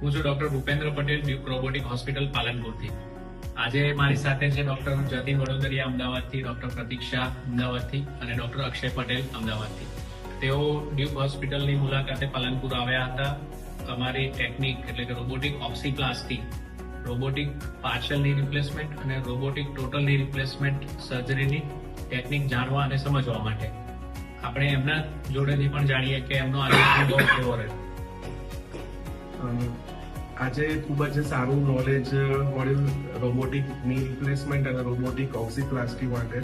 હું છું doctor Bhupendra Patel, Duke robotic hospital પાલનપુરથી. આજે મારી સાથે છે ડોક્ટર જતીન વડોદરિયા અમદાવાદથી, ડોક્ટર પ્રતીક્ષા અમદાવાદથી અને ડોક્ટર અક્ષય પટેલ અમદાવાદથી. તેઓ ડ્યુક હોસ્પિટલની મુલાકાતે પાલનપુર આવ્યા હતા. અમારી ટેકનિક એટલે કે રોબોટિક ઓક્સીપ્લાસ્ટી, રોબોટિક પાર્શિયલની રિપ્લેસમેન્ટ અને રોબોટિક ટોટલની રિપ્લેસમેન્ટ સર્જરીની ટેકનિક જાણવા અને સમજવા માટે. આપણે એમના જોડેથી પણ જાણીએ કે એમનો આજે અનુભવ કેવો રહ્યો. આજે ખૂબ જ સારું નોલેજ મળ્યું રોબોટિક ની રિપ્લેસમેન્ટ અને રોબોટિક ઓક્સીપ્લાસ્ટી માટે.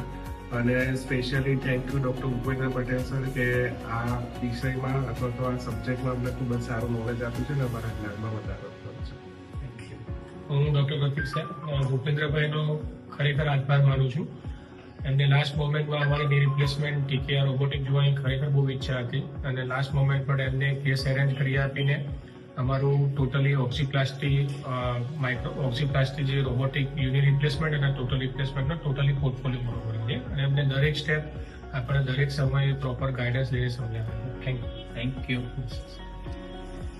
અને specially thank you doctor Bhupendra Patel sir કે આ વિષયમાં અથવા તો આ સબ્જેક્ટમાં અમને ખૂબ જ સારું નોલેજ આપ્યું છે અને અમારા જ્ઞાનમાં વધારો થયો છે. હું ડૉક્ટર પ્રતીક્ષા ભૂપેન્દ્રભાઈનો ખરેખર આભાર માનું છું. એમને લાસ્ટ મોમેન્ટમાં અમારી ની રિપ્લેસમેન્ટ ટીકેઆર રોબોટિક જોવાની ખરેખર બહુ ઈચ્છા હતી અને લાસ્ટ મોમેન્ટ પણ એમને કેસ એરેન્જ કરી આપીને અમારું ટોટલી ઓક્સીપ્લાસ્ટી જે રોબોટિક યુનિ રિપ્લેસમેન્ટ અને ટોટલ રિપ્લેસમેન્ટનો ટોટલી પોર્ટફોલિયો બરોબર છે અને એમને દરેક સ્ટેપ આપણે દરેક સમયે પ્રોપર ગાઈડન્સ લઈને સમજાવ્યું. Thank you.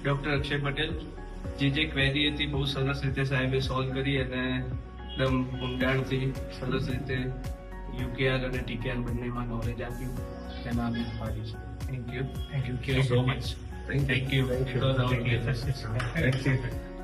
Doctor Akshay Patel, જે ક્વેરી હતી બહુ સરસ રીતે સાહેબે સોલ્વ કરી અને એકદમ ઊંડાણથી સરસ રીતે યુકેઆર અને ટીકેઆર બંનેમાં નોલેજ આપ્યું. તેમાં અમે આભારી છીએ. Thank you so much. Thank you. Thank you.